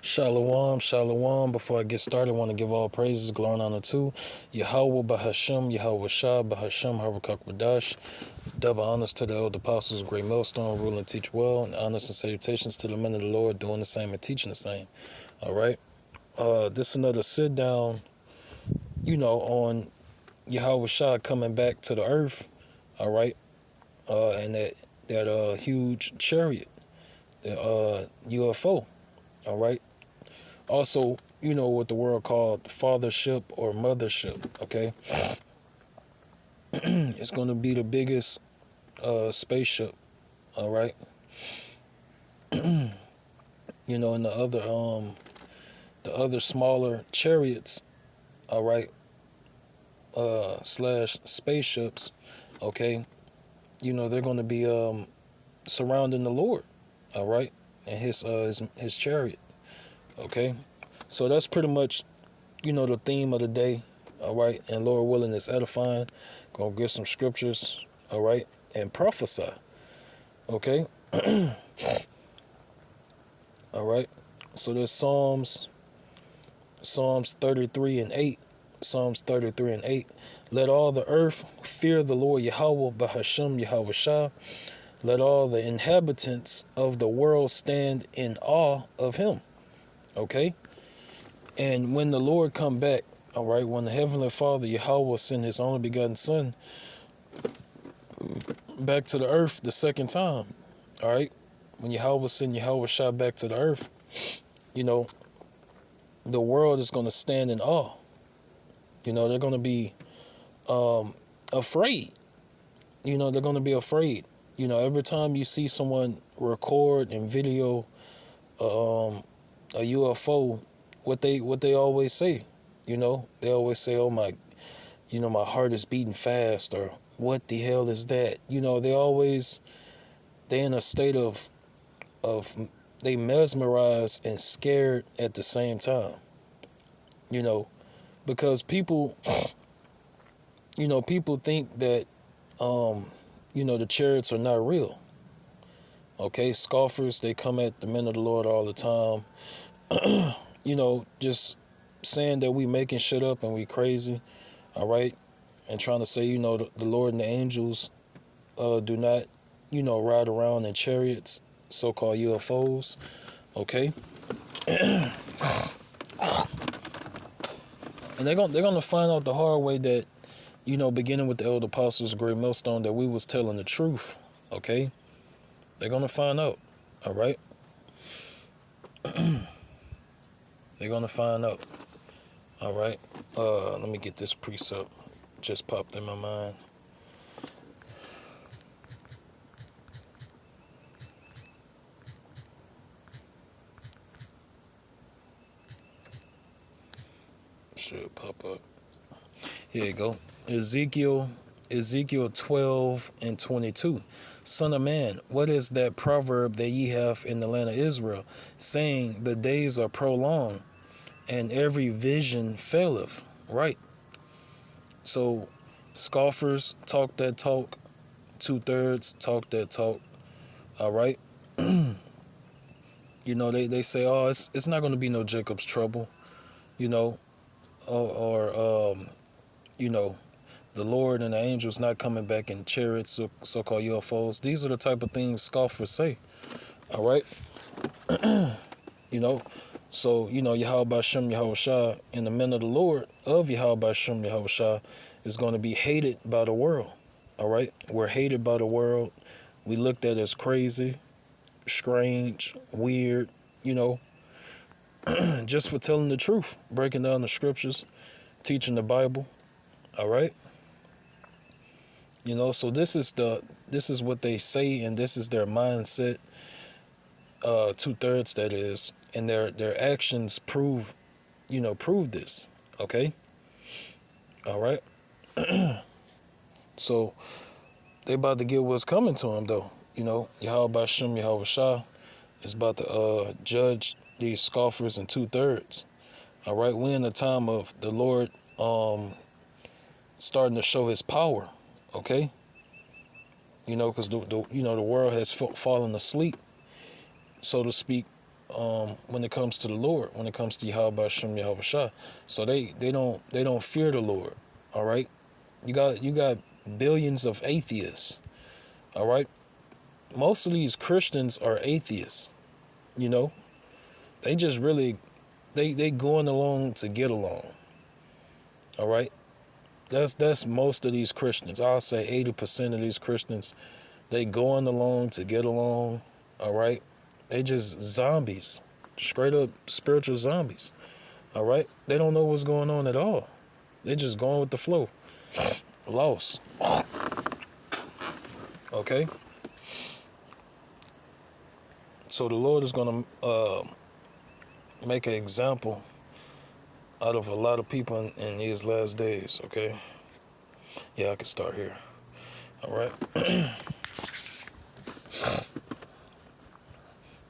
Shalom, shalom. Before I get started, I want to give all praises, glory, and honor to Yahweh Bahashem, Yahweh Shah, Bahashem, Harakak Wadash. Double honors to the elder apostles, great millstone, rule and teach well, and honors and salutations to the men of the Lord, doing the same and teaching the same. All right. This is another sit down, on Yahweh Shah coming back to the earth. All right. And that huge chariot, the UFO. All right. Also, what the world called fathership or mothership, okay? It's going to be the biggest spaceship, all right? And the other smaller chariots, all right, slash spaceships, okay? They're going to be surrounding the Lord, all right? And his chariot, okay? So that's pretty much the theme of the day, all right? And Lord willing, is edifying. Gonna get some scriptures, all right? And prophesy, okay? All right? So there's Psalms 33 and 8. Psalms 33 and 8. Let all the earth fear the Lord Yahweh Bahashem Yahweh Shah. Let all the inhabitants of the world stand in awe of him, okay? And when the Lord come back, all right, when the Heavenly Father, Yahweh, send his only begotten Son back to the earth the second time, all right, when Yahweh send Yahweh Shah back to the earth, the world is going to stand in awe. They're going to be afraid. They're going to be afraid. Every time you see someone record and video a UFO, what they always say, they always say, oh my, my heart is beating fast, or what the hell is that? They in a state of they mesmerized and scared at the same time, because people think that, the chariots are not real. Okay, scoffers, they come at the men of the Lord all the time, just saying that we making shit up and we crazy, all right, and trying to say, the Lord and the angels do not, ride around in chariots, so-called UFOs, okay? And they're gonna find out the hard way that, beginning with the elder apostles, great millstone, that we was telling the truth, okay? They're gonna find out, all right? They're gonna find out, all right? Let me get this precept. Just popped in my mind. Should pop up. Here you go. Ezekiel 12 and 22. Son of man, what is that proverb that ye have in the land of Israel, saying, the days are prolonged, and every vision faileth? Right. So scoffers talk that talk, 2/3 talk that talk. All right. They say, oh, it's not going to be no Jacob's trouble, or the Lord and the angels not coming back in chariots, so-called UFOs. These are the type of things scoffers say. All right. So, Yahweh Bashem Yahweh Shah and the men of the Lord of Yahweh Bashem Yahweh Shah is going to be hated by the world. All right. We're hated by the world. We looked at as crazy, strange, weird, just for telling the truth, breaking down the scriptures, teaching the Bible. All right. So this is what they say, and this is their mindset. 2/3, that is, and their actions prove this. Okay. All right. So they about to get what's coming to them, though. Yahweh Bashem Yahweh Shah is about to judge these scoffers in 2/3. All right. We're in the time of the Lord starting to show his power. Okay. Because the world has fallen asleep, so to speak, when it comes to the Lord, when it comes to Yahweh Hashem Yahweh Shah. So they don't fear the Lord. All right, you got billions of atheists. All right, most of these Christians are atheists. You know, they just really they going along to get along. All right, that's most of these Christians. I'll say 80% of these Christians, they going along to get along. All right, they just zombies, straight up spiritual zombies. All right, they don't know what's going on at all. They just going with the flow. Lost. Okay. So the Lord is gonna make an example out of a lot of people in these last days. Okay. Yeah, I can start here. All right.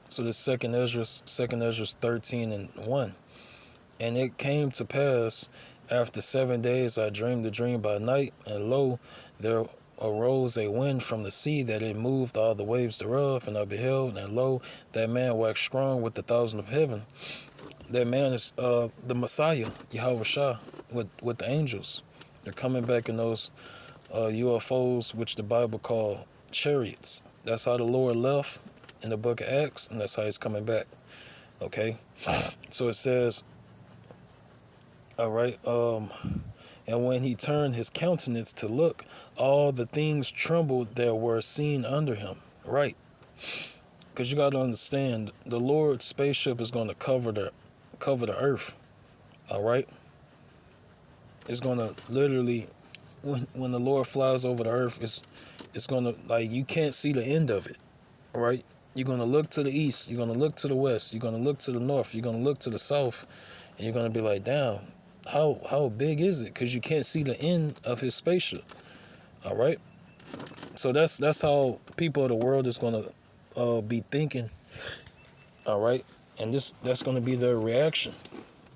So this second Ezra 13:1. And it came to pass after 7 days I dreamed a dream by night, and lo, there arose a wind from the sea that it moved all the waves thereof, and I beheld, and lo, that man waxed strong with the thousand of heaven. That man is the Messiah, Yahweh Shah, with the angels. They're coming back in those UFOs, which the Bible call chariots. That's how the Lord left in the book of Acts, and that's how he's coming back. Okay? So it says, all right, and when he turned his countenance to look, all the things trembled that were seen under him. Right? Because you got to understand, the Lord's spaceship is going to cover the earth. All right? It's going to literally, when the Lord flies over the earth, it's going to, like, you can't see the end of it. All right? You're going to look to the east. You're going to look to the west. You're going to look to the north. You're going to look to the south. And you're going to be like, damn, how big is it? Because you can't see the end of his spaceship. All right? So that's how people of the world is going to be thinking. All right? And that's going to be their reaction.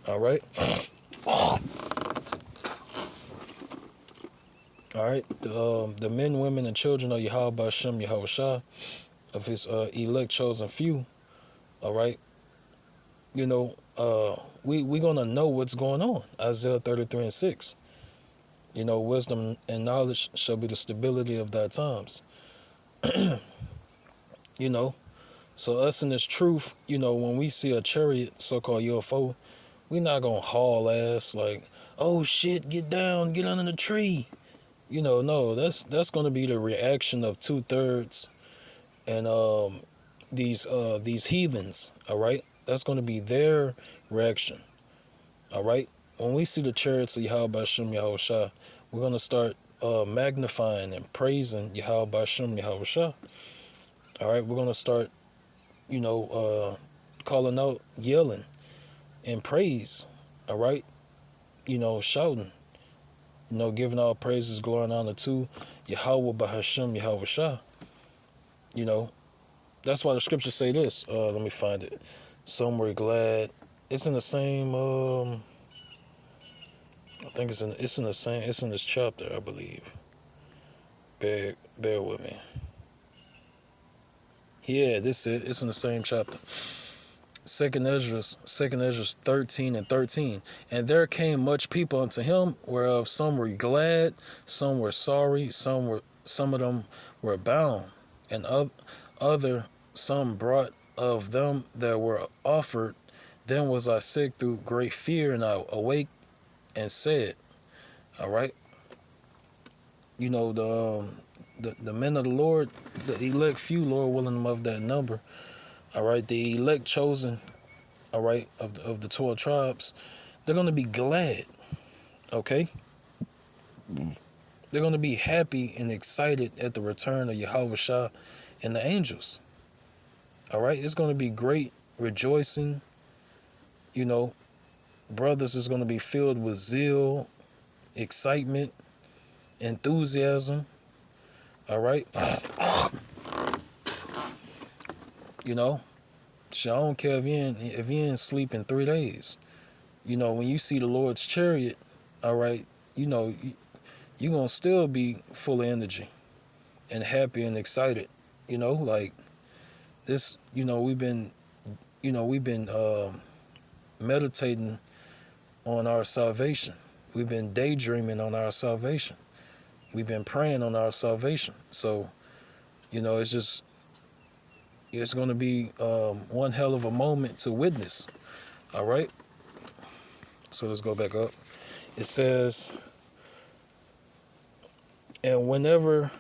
All right? All right? The men, women, and children of Yahweh Hashem Yahweh Shah, of his elect chosen few. All right? You know, we're going to know what's going on. Isaiah 33:6. You know, wisdom and knowledge shall be the stability of thy times. You know, so us in this truth, you know, when we see a chariot, so-called UFO, we not going to haul ass like, oh shit, get down, get under the tree. You know, no, that's going to be the reaction of 2/3 and these heathens, all right? That's going to be their reaction, all right? When we see the chariots of Yahweh Hashem Yahweh Shah, we're going to start magnifying and praising Yahweh Hashem Yahweh Shah, all right? We're going to start, you know, calling out, yelling, and praise, all right? You know, shouting, you know, giving all praises, glory, and honor to Yahweh Hashem Yahweh Shah. You know, that's why the scriptures say this. Let me find it. Some were glad. It's in the same. I think it's in the same. It's in this chapter, I believe. Bear with me. Yeah, this is it. It's in the same chapter. Second Ezra 13:13. And there came much people unto him, whereof some were glad, some were sorry, some of them were bound, and other some brought of them that were offered. Then was I sick through great fear, and I awake and said, all right, you know, the men of the Lord, the elect few, Lord willing of that number, all right, the elect chosen, all right, of the 12 tribes, they're going to be glad, okay? They're going to be happy and excited at the return of Yahweh Shah and the angels, all right? It's going to be great rejoicing, you know. Brothers is going to be filled with zeal, excitement, enthusiasm, all right? You know, I don't care if you ain't sleep in 3 days. You know, when you see the Lord's chariot, all right, you know, you're going to still be full of energy and happy and excited. You know, like this, you know, we've been we've been meditating on our salvation. We've been daydreaming on our salvation. We've been praying on our salvation. So, it's going to be one hell of a moment to witness. All right. So let's go back up. It says, and whenever,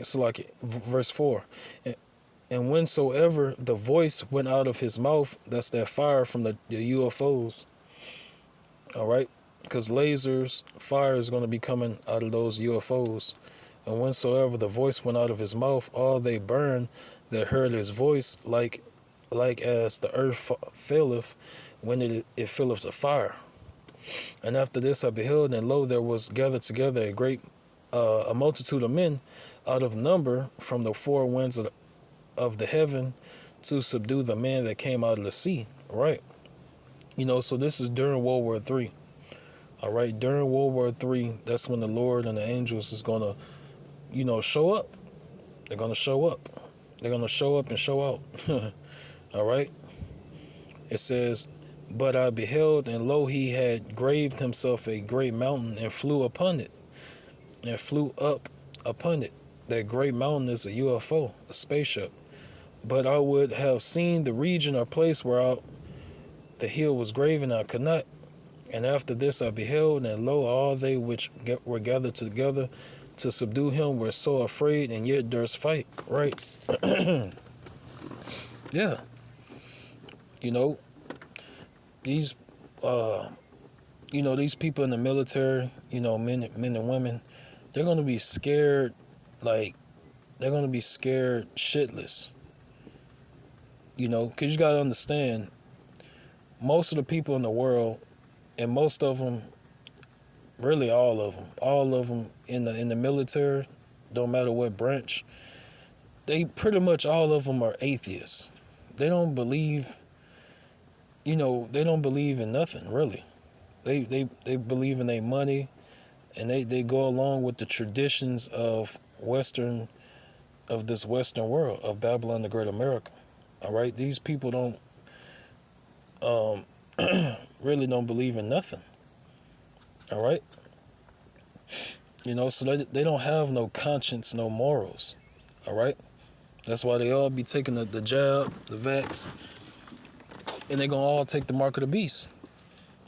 so like verse 4, and whensoever the voice went out of his mouth, that's that fire from the UFOs. All right. Because lasers, fire is going to be coming out of those UFOs. And whensoever the voice went out of his mouth, all they burned that heard his voice, like as the earth faileth when it filleth the fire. And after this I beheld, and lo, there was gathered together a multitude of men out of number from the four winds of the heaven to subdue the man that came out of the sea. Right. So this is during World War III. All right. During World War III, that's when the Lord and the angels is going to, show up. They're going to show up. They're going to show up and show out. All right. It says, but I beheld, and lo, he had graved himself a great mountain and flew upon it. And flew up upon it. That great mountain is a UFO, a spaceship. But I would have seen the region or place where the hill was graven, I could not. And after this I beheld, and lo, all they which were gathered together to subdue him were so afraid, and yet durst fight. Right. Yeah. These these people in the military, men and women, they're going to be scared, like, they're going to be scared shitless. Because you got to understand, most of the people in the world, and most of them, really all of them in the military, don't matter what branch, they pretty much all of them are atheists. They don't believe, they don't believe in nothing, really. They believe in their money, and they go along with the traditions of this Western world, of Babylon the Great America. All right, these people don't really don't believe in nothing. All right, so they don't have no conscience, no morals. All right, that's why they all be taking the jab, the vax, and they're gonna all take the mark of the beast.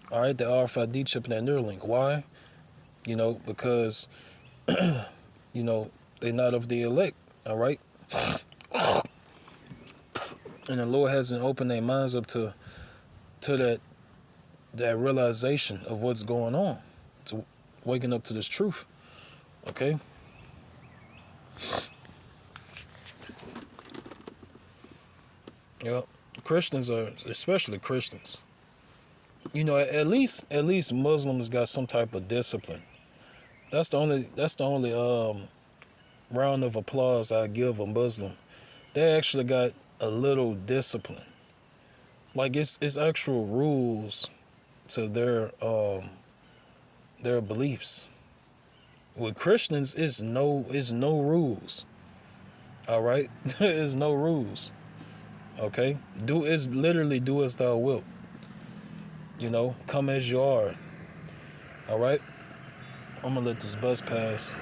All right, the RFID chip and that Neuralink. Why? Because they're not of the elect. All right, and the Lord hasn't opened their minds up to that realization of what's going on, to waking up to this truth. Okay. Yeah, Christians are, especially Christians. At least Muslims got some type of discipline. That's the only round of applause I give a Muslim. They actually got a little discipline. Like it's actual rules to their beliefs. With Christians, it's no rules. All right, there's no rules. Okay, it's literally do as thou wilt. Come as you are. All right, I'm gonna let this bus pass.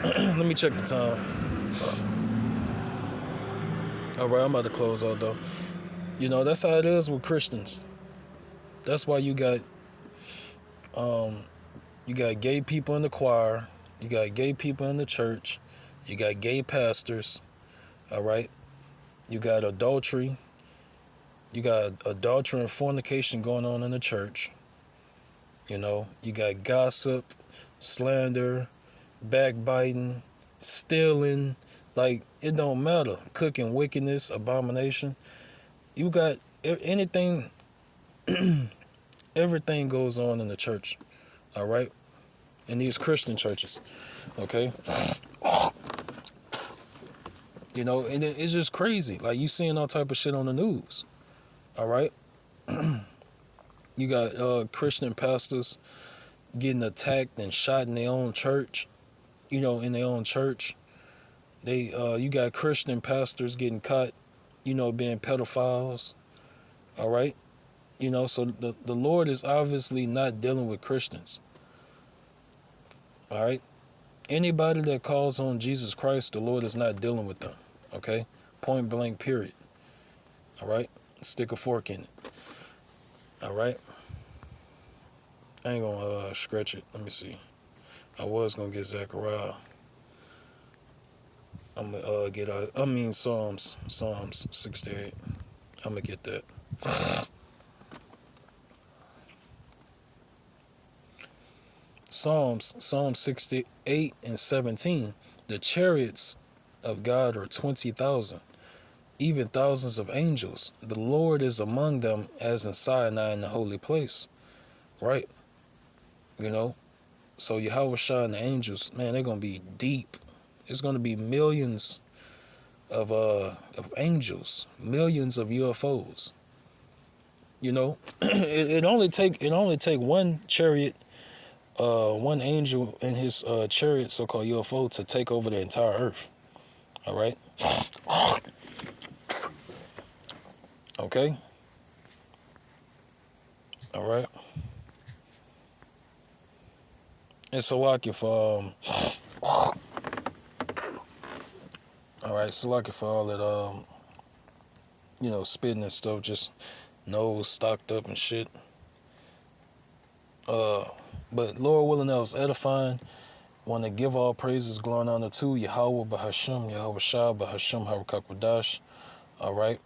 Let me check the time. All right, I'm about to close out though. That's how it is with Christians. That's why you got gay people in the choir, you got gay people in the church, you got gay pastors. All right, you got adultery. You got adultery and fornication going on in the church. You got gossip, slander, backbiting, stealing. Like, it don't matter. Cooking wickedness, abomination. You got anything, everything goes on in the church. All right? In these Christian churches. Okay? And it's just crazy. Like, you seeing all type of shit on the news. All right? You got Christian pastors getting attacked and shot in their own church. In their own church. You got Christian pastors getting caught being pedophiles. All right. So the Lord is obviously not dealing with Christians. All right. Anybody that calls on Jesus Christ, the Lord is not dealing with them. Okay. Point blank, period. All right. Stick a fork in it. All right. I ain't gonna stretch it. Let me see. I was gonna get Zechariah. I'm gonna get Psalms 68. I'm gonna get that. Psalm 68 and 17. The chariots of God are 20,000, even thousands of angels. The Lord is among them as in Sinai in the holy place. Right? So Yahweh Shah and the angels, man, they're gonna be deep. There's gonna be millions of angels, millions of UFOs. It only take one chariot, one angel in his chariot, so-called UFO, to take over the entire earth. All right. Okay. All right. And Salaki for all right, Salaki for all that spitting and stuff, just nose stocked up and shit. But Lord willing, that was edifying. Want to give all praises, glory, and honor to Yahweh Bahasham, Yahweh Shah Bahasham Harakakwadash. All right.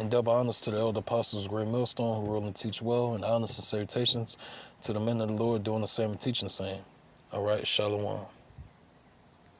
And double honors to the elder apostles of Great Millstone who rule and teach well, and honors and salutations to the men of the Lord doing the same and teaching the same. All right. Shalom.